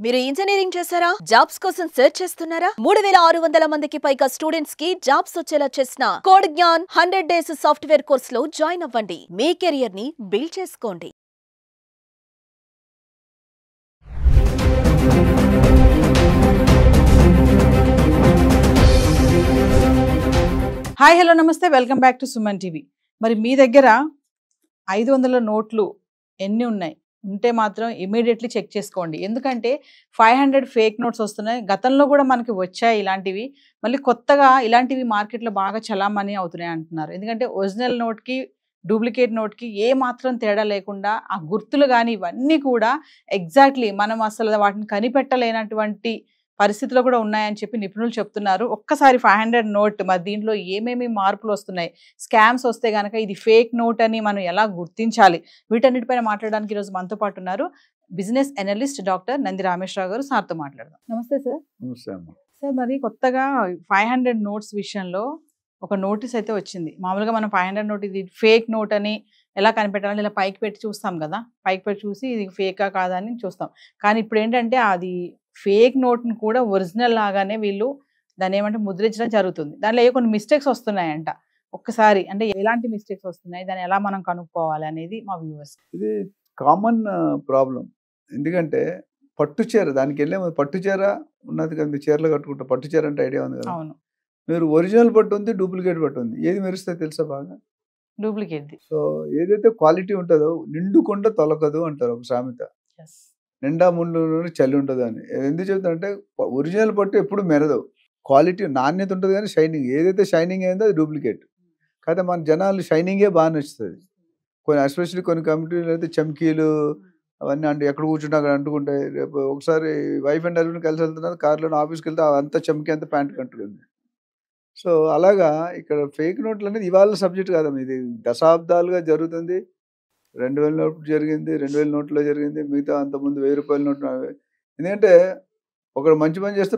మీరు ఇంజనీరింగ్ చేశారా? జాబ్స్ కోసం సెర్చ్ చేస్తున్నారా? 3600 మందికి పైగా స్టూడెంట్స్ కి జాబ్స్ వచ్చేలా చేసిన కోడ్ జ్ఞాన్ 100 డేస్ సాఫ్ట్వేర్ కోర్సులో జాయిన్ అవ్వండి. మీ కెరియర్ ని బిల్డ్ చేసుకోండి. హాయ్ హలో నమస్తే welcome back to Suman TV. మరి మీ దగ్గర 500 నోట్లు ఎన్ని ఉన్నాయి ఉంటే మాత్రం ఇమీడియట్లీ చెక్ చేసుకోండి. ఎందుకంటే 500 ఫేక్ నోట్స్ వస్తున్నాయి. గతంలో కూడా మనకి వచ్చాయి ఇలాంటివి. మళ్ళీ కొత్తగా ఇలాంటివి మార్కెట్లో బాగా చలామణి అవుతున్నాయి అంటున్నారు. ఎందుకంటే ఒరిజినల్ నోట్కి డూప్లికేట్ నోట్కి ఏ మాత్రం తేడా లేకుండా ఆ గుర్తులు కానీ ఇవన్నీ కూడా ఎగ్జాక్ట్లీ మనం అసలు వాటిని కనిపెట్టలేనటువంటి పరిస్థితులు కూడా ఉన్నాయని చెప్పి నిపుణులు చెప్తున్నారు. ఒక్కసారి 500 నోట్ మరి దీంట్లో ఏమేమి మార్పులు వస్తున్నాయి, స్కామ్స్ వస్తే కనుక ఇది ఫేక్ నోట్ అని మనం ఎలా గుర్తించాలి, వీటన్నిటిపైన మాట్లాడడానికి ఈరోజు మనతో పాటు ఉన్నారు business analyst doctor Nandi Rameshwar Rao గారు. సార్తో మాట్లాడదాం. నమస్తే సార్. సార్ మరి కొత్తగా 500 నోట్స్ విషయంలో ఒక నోటీస్ అయితే వచ్చింది. మామూలుగా మనం 500 నోట్ ఇది ఫేక్ నోట్ అని ఎలా కనిపెట్టాలని ఇలా పైకి పెట్టి చూస్తాం కదా, పైకి పెట్టి చూసి ఇది ఫేకా కాదా అని చూస్తాం. కానీ ఇప్పుడు ఏంటంటే అది ఫేక్ నోట్ని కూడా ఒరిజినల్ లాగానే వీళ్ళు దాన్ని ఏమంటే ముద్రించడం జరుగుతుంది. దానిలో కొన్ని మిస్టేక్స్ వస్తున్నాయంట. ఒక్కసారి అంటే ఎలాంటి మిస్టేక్స్ వస్తున్నాయి, దాన్ని ఎలా మనం కనుక్కోవాలి అనేది మా వ్యూవర్స్. ఇది కామన్ ప్రాబ్లం. ఎందుకంటే పట్టు చీర దానికి వెళ్ళే పట్టు చీర ఉన్నది కదా, మీరు చీరలు కట్టుకుంటారు. పట్టు చీర అంటే ఐడియా ఉంది కదా. అవును. మీరు ఒరిజినల్ పట్టు ఉంది, డూప్లికేట్ పట్టు ఉంది, ఏది మెరుస్తే తెలుసా? బాగా డూప్లికేట్. సో ఏదైతే క్వాలిటీ ఉంటుందో నిండుకుండా తొలకదు అంటారు ఒక సామెత. నిండా ముందు చలి ఉండదు అని ఎందుకు చెప్తానంటే ఒరిజినల్ పట్టు ఎప్పుడు మెరదు. క్వాలిటీ నాణ్యత ఉంటుంది కానీ షైనింగ్ ఏదైతే షైనింగ్ అయిందో అది డూప్లికేట్. కాకపోతే మన జనాలు షైనింగే బాగా నచ్చుతుంది. కొన్ని ఎస్పెషల్లీ కొన్ని కమిటీలు అయితే చమ్కీలు అవన్నీ అంటే ఎక్కడ కూర్చుంటే అక్కడ అంటుకుంటాయి. రేపు ఒకసారి వైఫ్ అండ్ హస్బెండ్ కలిసి వెళ్తున్నారు, కార్లో ఆఫీస్కి వెళ్తే అంతా చమ్కీ అంతా ప్యాంట్ కంటుంది. సో అలాగా ఇక్కడ ఫేక్ నోట్లు అనేది ఇవాళ సబ్జెక్ట్ కాదమ్మా. ఇది దశాబ్దాలుగా జరుగుతుంది. 2000 నోట్లు జరిగింది, 2000 నోట్లో జరిగింది, మిగతా అంతకుముందు 1000 రూపాయల నోట్లు. ఎందుకంటే ఒకడు మంచి పని చేస్తే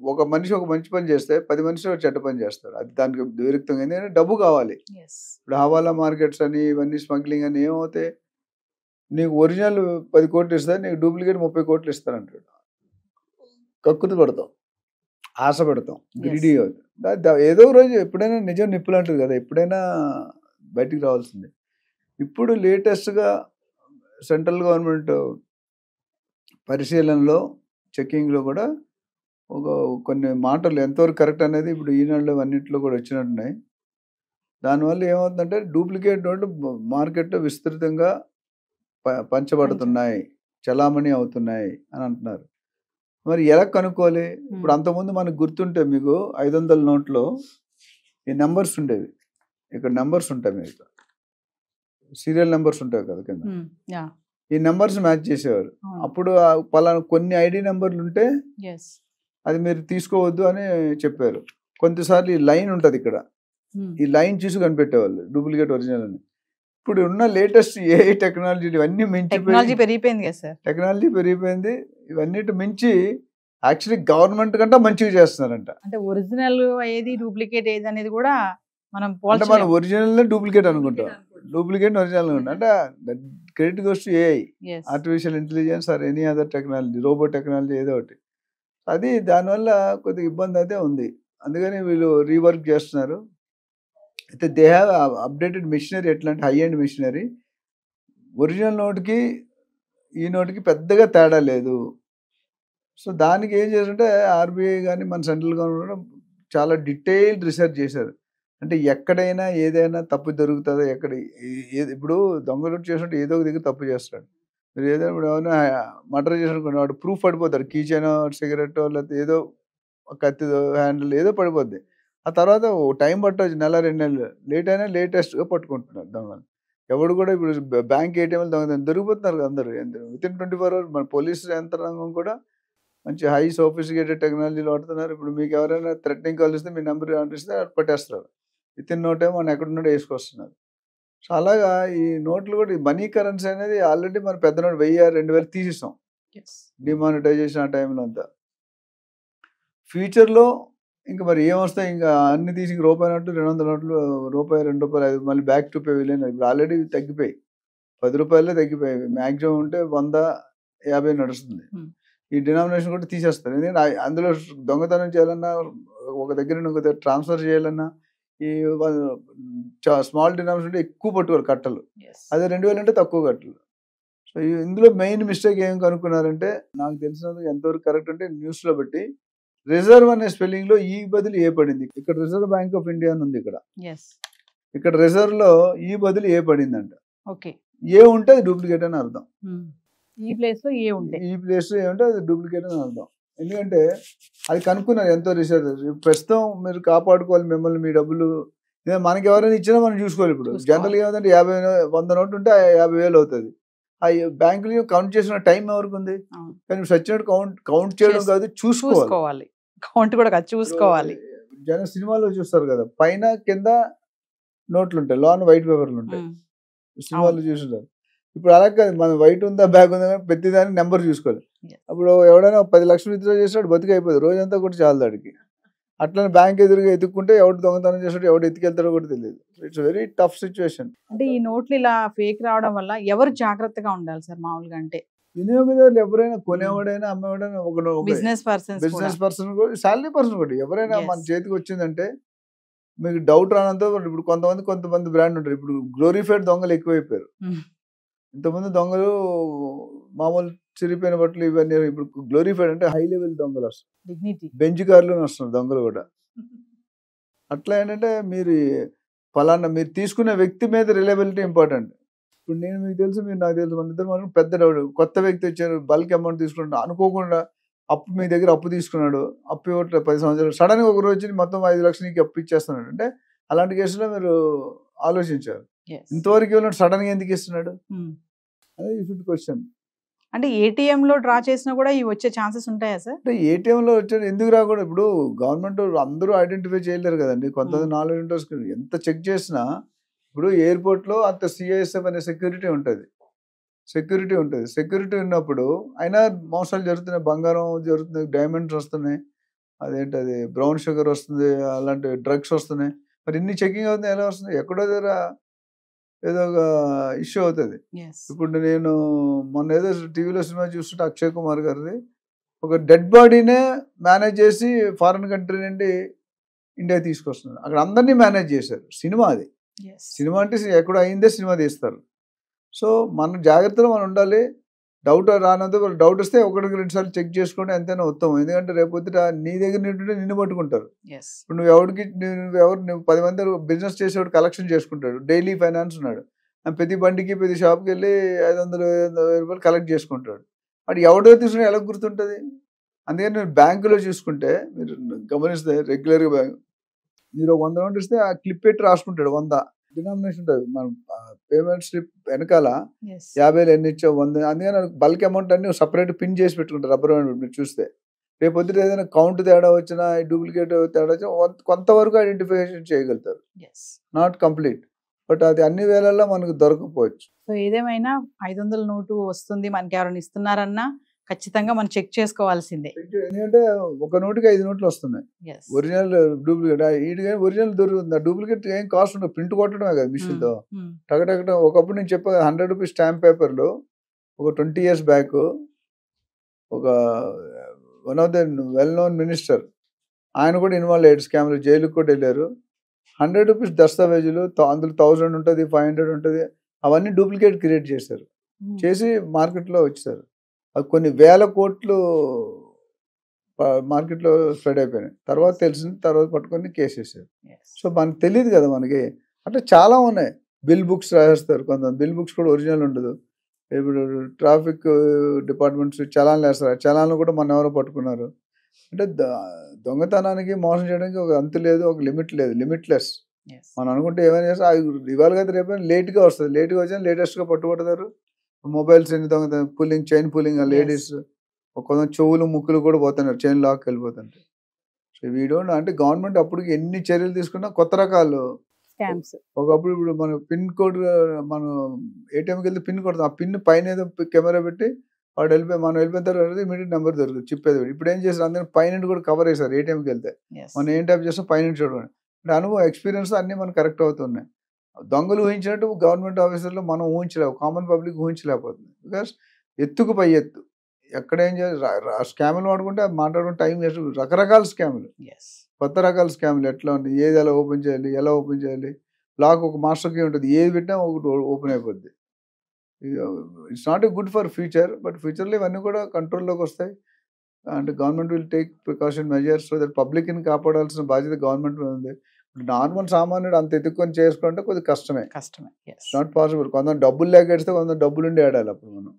ఒక మనిషి ఒక మంచి పని చేస్తే 10 మనిషి చెడ్డ పని చేస్తారు. అది దానికి విరుక్తంగా. ఎందుకంటే డబ్బు కావాలి. ఇప్పుడు హవాలా మార్కెట్స్ అని ఇవన్నీ స్మగ్లింగ్ అని ఏమవుతాయి, నీకు ఒరిజినల్ 10 కోట్లు ఇస్తారు, నీకు డూప్లికేట్ 30 కోట్లు ఇస్తారంటాడు. కక్కుతు పడతాం, ఆశ పెడతాం, గ్రీడీ అవుతుంది. ఏదో రోజు ఎప్పుడైనా నిజం నిప్పులు అంటారు కదా, ఎప్పుడైనా బయటికి రావాల్సిందే. ఇప్పుడు లేటెస్ట్గా సెంట్రల్ గవర్నమెంట్ పరిశీలనలో చెక్కింగ్లో కూడా కొన్ని మాటలు ఎంతవరకు కరెక్ట్ అనేది ఇప్పుడు ఈనాడులో అన్నింటిలో కూడా వచ్చినట్టున్నాయి. దానివల్ల ఏమవుతుందంటే డూప్లికేట్ నోట్లు మార్కెట్లో విస్తృతంగా పంచబడుతున్నాయి, చలామణి అవుతున్నాయి అని అంటున్నారు. మరి ఎలా కనుక్కోవాలి? ఇప్పుడు అంతకుముందు మనకు గుర్తుంటే మీకు 500 నోట్లో ఈ నెంబర్స్ ఉండేవి. ఇక్కడ నెంబర్స్ ఉంటాయి, మీకు సీరియల్ నెంబర్స్ ఉంటాయి కదా కింద. ఈ నెంబర్స్ మ్యాచ్ చేసేవారు. అప్పుడు పలానా కొన్ని ఐడి నెంబర్లు ఉంటే అది మీరు తీసుకోవద్దు అని చెప్పారు. కొంతసార్లు ఈ లైన్ ఉంటుంది ఇక్కడ, ఈ లైన్ చూసి కనిపెట్టేవాళ్ళు డూప్లికేట్ ఒరిజినల్ అని. ఇప్పుడు ఉన్న లేటెస్ట్ ఏఐ టెక్నాలజీ ఇవన్నీ మించి పెరిగిపోయింది కదా సార్. టెక్నాలజీ పెరిగిపోయింది. ఇవన్నిటి మించి యాక్చువల్లీ గవర్నమెంట్ కంటే మంచిగా చేస్తున్నారంట. అంటే ఒరిజినల్ ఏది డూప్లికేట్ ఏది అనేది కూడా మనం ఒరిజినల్ డూప్లికేట్ అనుకుంటాం, డూప్లికేట్ ఒరిజినల్ అనుకుంటాం. అంటే credit goes to AI, artificial intelligence or any other technology, robo technology ఏదో ఒకటి. అది దానివల్ల కొద్దిగా ఇబ్బంది అయితే ఉంది. అందుకని వీళ్ళు రీవర్క్ చేస్తున్నారు. అయితే దే హ్యావ్ అప్డేటెడ్ మిషనరీ. ఎట్లా అంటే హై ఎండ్ మిషనరీ. ఒరిజినల్ నోట్కి ఈ నోట్కి పెద్దగా తేడా లేదు. సో దానికి ఏం చేశారంటే ఆర్బీఐ కానీ మన సెంట్రల్ గవర్నమెంట్ చాలా డీటెయిల్డ్ రీసెర్చ్ చేశారు. అంటే ఎక్కడైనా ఏదైనా తప్పు జరుగుతుందో, ఎక్కడ ఇప్పుడు దొంగలు చేసినట్టు ఏదో ఒక దగ్గర తప్పు చేస్తాడు. మీరు ఏదైనా ఇప్పుడు ఏమైనా మర్డర్ చేసినప్పుడు వాడు ప్రూఫ్ పడిపోతాడు. కీచైనో సిగరెట్టో లేకపోతే ఏదో కత్తి హ్యాండిల్ ఏదో పడిపోద్ది. ఆ తర్వాత టైం పట్టవచ్చు, నెల 2 నెలలు లేట్ అయినా లేటెస్ట్గా పట్టుకుంటున్నారు దొంగలు. ఎవడు కూడా ఇప్పుడు బ్యాంక్ ఏటీఎంలు దొరికిపోతున్నారు అందరూ వితిన్ 24 hours. మన పోలీస్ యంత్రాంగం కూడా మంచి హై సోఫిస్టికేటెడ్ టెక్నాలజీలు వాడుతున్నారు. ఇప్పుడు మీకు ఎవరైనా థ్రెటనింగ్ కాల్ ఇస్తే మీ నెంబర్ అంటిస్తే పట్టేస్తారు. వితిన్ నో టైం మనం ఎక్కడున్నాడో వేసుకొస్తున్నారు. సో అలాగా ఈ నోట్లు కూడా మనీ కరెన్సీ అనేది ఆల్రెడీ మన పెద్ద నోట్ 1000, 2000 తీసేసాం డిమానిటైజేషన్ ఆ టైంలో అంతా. ఫ్యూచర్లో ఇంకా మరి ఏమొస్తాయి, ఇంకా అన్ని తీసి రూపాయి నోట్లు, 200 నోట్లు, రూపాయి, 2 రూపాయలు, 5 మళ్ళీ బ్యాక్ టు పే విలేజ్. ఇప్పుడు ఆల్రెడీ తగ్గిపోయి 10 రూపాయలే తగ్గిపోయాయి. మ్యాక్సిమం ఉంటే 100, 50 నడుస్తుంది. ఈ డినామినేషన్ కూడా తీసేస్తారు. ఎందుకంటే అందులో దొంగతనం చేయాలన్నా, ఒక దగ్గర నుండి ఒక దగ్గర ట్రాన్స్ఫర్ చేయాలన్నా ఈ స్మాల్ డినామినేషన్ అంటే ఎక్కువ పట్టుకోవాలి కట్టలు, అదే 2000 అంటే తక్కువ కట్టలు. సో ఇందులో మెయిన్ మిస్టేక్ ఏం కనుక్కున్నారంటే, నాకు తెలిసినందుకు ఎంతవరకు కరెక్ట్ అంటే న్యూస్లో బట్టి, రిజర్వ్ అనే స్పెల్లింగ్ లో ఈ బదులు ఏ పడింది. ఇక్కడ రిజర్వ్ బ్యాంక్ ఆఫ్ ఇండియా అని ఉంది, ఇక్కడ రిజర్వ్ లో ఈ బదులు ఏ పడిందంట. ఏ ఉంటే అది డూప్లికేట్ అని అర్థం. ఈ ప్లేస్ లో ఏ ఉంటే ఏముంటే అది డూప్లికేట్ అని అర్థం. ఎందుకంటే అది కనుక్కున్నారు ఎంతో రీసెర్చ్. ప్రస్తుతం మీరు కాపాడుకోవాలి మిమ్మల్ని, మీ డబ్బులు మనకి ఎవరైనా ఇచ్చినా మనం చూసుకోవాలి. ఇప్పుడు జనరల్ గా ఏమంటే 100 నోటు ఉంటే 50,000 అవుతుంది. ఆ బ్యాంకులు కౌంట్ చేసిన టైం ఎవరికి ఉంది, కానీ సచ్చినట్టు కౌంట్ చేయడం కాదు, చూసుకోవాలి. కౌంట్ కూడా కాదు, చూసుకోవాలి. జన సినిమాలో చూస్తారు కదా, పైన కింద నోట్లు ఉంటాయి, లోన్ వైట్ పేపర్లు ఉంటాయి, సినిమాలో చూసుంటారు. ఇప్పుడు అలా కాదు, మనం వైట్ ఉందా బ్యాగ్ ఉందా ప్రతి దానికి నెంబర్ చూసుకోవాలి. అప్పుడు ఎవడైనా 10 లక్షలు విత్డ్రా చేసాడు, బతికి అయిపోతుంది, రోజంతా కూడా చాలు దాడికి. అట్లనే బ్యాంక్ ఎదురుగా ఎత్తుక్కుంటే ఎవడు దొంగతనం చేసాడు, ఎవడు ఎత్తుకెళ్తాడో కూడా తెలియదు. It's very tough situation. అంటే ఈ నోట్లు ఇలా ఫేక్ రావడం వల్ల ఎవరు జాగ్రత్తగా ఉండాలి సార్ మామూలుగా? అంటే వినియోగదారులు ఎవరైనా, కొనేవాడైనా అమ్మేవాడైనా, ఒక బిజినెస్ పర్సన్ కూడా, శాలరీ పర్సన్ కూడా ఎవరైనా మన చేతికి వచ్చిందంటే మీకు డౌట్ రానంత. ఇప్పుడు కొంతమంది బ్రాండ్ ఉంటారు. ఇప్పుడు గ్లోరిఫైడ్ దొంగలు ఎక్కువైపోయారు. ఇంతకుముందు దొంగలు మామూలు చిరిపోయిన బట్టలు ఇవన్నీ, ఇప్పుడు గ్లోరిఫైడ్ అంటే హై లెవెల్ దొంగలు వస్తారు, బెంచ్ కార్లు వస్తున్నారు దొంగలు కూడా. అట్లా ఏంటంటే మీరు ఫలానా మీరు తీసుకునే వ్యక్తి మీద రిలయబిలిటీ ఇంపార్టెంట్. ఇప్పుడు నేను మీకు తెలుసు, మీరు నాకు తెలుసు, మన ఇద్దరు మనం పెద్ద డౌట్, కొత్త వ్యక్తి వచ్చారు, బల్క్ అమౌంట్ తీసుకుంటున్నా, అనుకోకుండా మీ దగ్గర అప్పు తీసుకున్నాడు, అప్పు ఇవ్వట్లేదు 10 సంవత్సరాలు, సడన్గా ఒక రోజు మొత్తం 5 లక్షలు నీకు అప్పు ఇచ్చేస్తున్నాడు అంటే, అలాంటి కేసులో మీరు ఆలోచించారు. ఇంతవరకు ఇవ్వలేదు, సడన్గా ఎందుకు ఇస్తున్నాడు, అదే యూ షుడ్ క్వశ్చన్. అంటే ఏటీఎం లో డ్రా చేసినా కూడా ఇవి వచ్చే ఛాన్సెస్ ఉంటాయా సార్? అంటే ఏటీఎం లో వచ్చే ఎందుకు రాకూడదు? ఇప్పుడు గవర్నమెంట్ అందరూ ఐడెంటిఫై చేయలేరు కదండి, కొంతమంది నాలెడ్జ్ ఉంటుంది. ఎంత చెక్ చేసినా ఇప్పుడు ఎయిర్పోర్ట్ లో అంత సిఐఎస్ఎఫ్ అనే సెక్యూరిటీ ఉంటుంది. సెక్యూరిటీ ఉన్నప్పుడు అయినా మోసాలు జరుగుతున్నాయి, బంగారం జరుగుతుంది, డైమండ్స్ వస్తున్నాయి, అదేంటది బ్రౌన్ షుగర్ వస్తుంది, అలాంటి డ్రగ్స్ వస్తున్నాయి. మరి ఇన్ని చెకింగ్ అవుతుంది, ఎలా వస్తుంది? ఎక్కడో దగ్గర ఏదో ఒక ఇష్యూ అవుతుంది. ఇప్పుడు నేను మొన్న ఏదో టీవీలో సినిమా చూస్తుంటే అక్షయ్ కుమార్ గారిది, ఒక డెడ్ బాడీనే మేనేజ్ చేసి ఫారిన్ కంట్రీ నుండి ఇండియా తీసుకొస్తున్నారు. అక్కడ అందరినీ మేనేజ్ చేశారు. సినిమా అది, సినిమా అంటే ఎక్కడ అయిందే సినిమా తీస్తారు. సో మన జాగ్రత్తలో మనం ఉండాలి. డౌట్ రానంత డౌట్ వస్తే 1-2 సార్లు చెక్ చేసుకోండి, ఎంతైనా ఉత్తమం. ఎందుకంటే రేపొద్దుట నీ దగ్గర నింటుంటే నిన్ను పట్టుకుంటారు. ఇప్పుడు నువ్వు నువ్వు 10 మంది బిజినెస్ చేసేవాడు కలెక్షన్ చేసుకుంటాడు, డైలీ ఫైనాన్స్ ఉన్నాడు, ప్రతి బండికి ప్రతి షాప్కి వెళ్ళి 500 రూపాయలు కలెక్ట్ చేసుకుంటాడు. వాడు ఎవడో తీసుకుని ఎలా గుర్తుంటుంది? అందుకని మీరు బ్యాంకులో చూసుకుంటే, మీరు గమనిస్తే రెగ్యులర్గా బ్యాంక్ మీరు 100 నోట్ ఇస్తే ఆ క్లిప్ పెట్టి రాసుకుంటాడు, 100 డినామినేషన్ ఉంటుంది. మనం పేమెంట్ స్లిప్ వెనకాల 50,000 ఎన్ని ఇచ్చావు, 100. అందుకని బల్క్ అమౌంట్ అన్ని సపరేట్ పిన్ చేసి పెట్టుకుంటారు, రబ్బర్ బ్యాండ్. మీరు చూస్తే రేపు పొద్దుట ఏదైనా కౌంట్ తేడా వచ్చినా, డూప్లికేట్ తేడా వచ్చినా కొంతవరకు ఐడెంటిఫికేషన్ చేయగలుగుతారు, నాట్ కంప్లీట్. బట్ అది అన్ని వేళల్లో మనకు దొరకపోవచ్చు. సో ఏదేమైనా 500 నోటు వస్తుంది, మనకి ఎవరైనా ఇస్తున్నారన్నా ఖచ్చితంగా మనం చెక్ చేసుకోవాల్సిందే. ఎందుకంటే ఒక నోటుకి 5 నోట్లు వస్తున్నాయి, ఒరిజినల్ డూప్లికేట్. వీటికి ఒరిజినల్ దొరుకుతుంది, డూప్లికేట్ ఏం కాస్ట్ ఉండదు, ప్రింట్ కొట్టడమే కదా మిషన్ తో టగటగట. ఒకప్పుడు నేను చెప్పా 100 రూపీస్ స్టాంప్ పేపర్లు ఒక 20 years బ్యాక్ ఒక one of the well known minister, ఆయన కూడా ఇన్వాల్వ్ అయ్యాడు స్కామ్లో, జైలుకి కూడా వెళ్ళారు. 100 రూపీస్ దస్తావేజులు, అందులో 1000 ఉంటుంది, 500 ఉంటుంది, అవన్నీ డూప్లికేట్ క్రియేట్ చేశారు, చేసి మార్కెట్లో వచ్చారు. అది కొన్ని వేల కోట్లు మార్కెట్లో స్ప్రెడ్ అయిపోయినాయి. తర్వాత తెలిసింది, తర్వాత పట్టుకొని కేసు వేసారు. సో మనకు తెలియదు కదా మనకి. అంటే చాలా ఉన్నాయి. బిల్ బుక్స్ రాసేస్తారు, కొంతమంది బిల్ బుక్స్ కూడా ఒరిజినల్ ఉండదు. ఇప్పుడు ట్రాఫిక్ డిపార్ట్మెంట్స్ చలాన్లు వేస్తారు, చలాన్లు కూడా మన ఎవరో పట్టుకున్నారు. అంటే దొంగతనానికి మోసం చేయడానికి ఒక అంతు లేదు, ఒక లిమిట్ లేదు, లిమిట్లెస్. మనం అనుకుంటే ఏమైనా చేస్తే ఇవాళ కదా రేపు లేట్గా వస్తుంది, లేట్గా వచ్చినా లేటెస్ట్గా పట్టుబడతారు. మొబైల్స్ ఎన్ని దొంగతనం, పుల్లింగ్, చైన్ పుల్లింగ్, లేడీస్ కొంతమంది చెవులు ముక్కులు కూడా పోతున్నారు, చైన్ లాక్ వెళ్ళిపోతుంటారు. సో వీడోంట్ అంటే గవర్నమెంట్ అప్పటికి ఎన్ని చర్యలు తీసుకున్నా కొత్త రకాలు స్కామ్స్. ఒకప్పుడు ఇప్పుడు మన పిన్ కోడ్, మనం ఏటీఎంకి వెళ్తే పిన్ కొడతాం, ఆ పిన్ పైన ఏదో కెమెరా పెట్టి వాడు మనం వెళ్ళిపోయిన తర్వాత ఇమీడియట్ నెంబర్ దొరుకుతుంది, చిప్పేది. ఇప్పుడు ఏం చేస్తారు, అందరూ పైన కూడా కవర్ చేశారు. ఏటీఎంకి వెళ్తే మనం ఏం టైప్ చేస్తాం, పైన చూడండి. అంటే అనుభవం, ఎక్స్పీరియన్స్ అన్నీ మనకు కరెక్ట్ అవుతున్నాయి. దొంగలు ఊహించినట్టు గవర్నమెంట్ ఆఫీసర్లు మనం ఊహించలేవు, కామన్ పబ్లిక్ ఊహించలేకపోతుంది. బికాస్ ఎత్తుకు పై ఎత్తు, ఎక్కడ ఏం చేయాలి స్కాములు వాడుకుంటే అది మాట్లాడుకుంటే టైం వేస్ట్. రకరకాల స్కాములు, ఎస్ కొత్త రకాల స్కాములు ఎట్లా ఉంటాయి, ఏది ఎలా ఓపెన్ చేయాలి, ఎలా ఓపెన్ చేయాలి. లాక్ ఒక మాస్టర్ కీ ఉంటుంది, ఏది పెట్టినా ఒకటి ఓపెన్ అయిపోద్ది. It's not a good for future, but ఫ్యూచర్లో ఇవన్నీ కూడా కంట్రోల్లోకి వస్తాయి. అంటే government will take precaution measures so that పబ్లిక్ని కాపాడాల్సిన బాధ్యత గవర్నమెంట్ మీద ఉంది. నార్మల్ సామాన్యుడు అంత ఎత్తుక్కొని చేసుకుంటే కొద్దిగా కష్టమే, కష్టమే. Yes not possible. కొంత డబ్బులు లేక ఏడిస్తే కొంత డబ్బులు ఉండి ఆడాలి అప్పుడు మనం.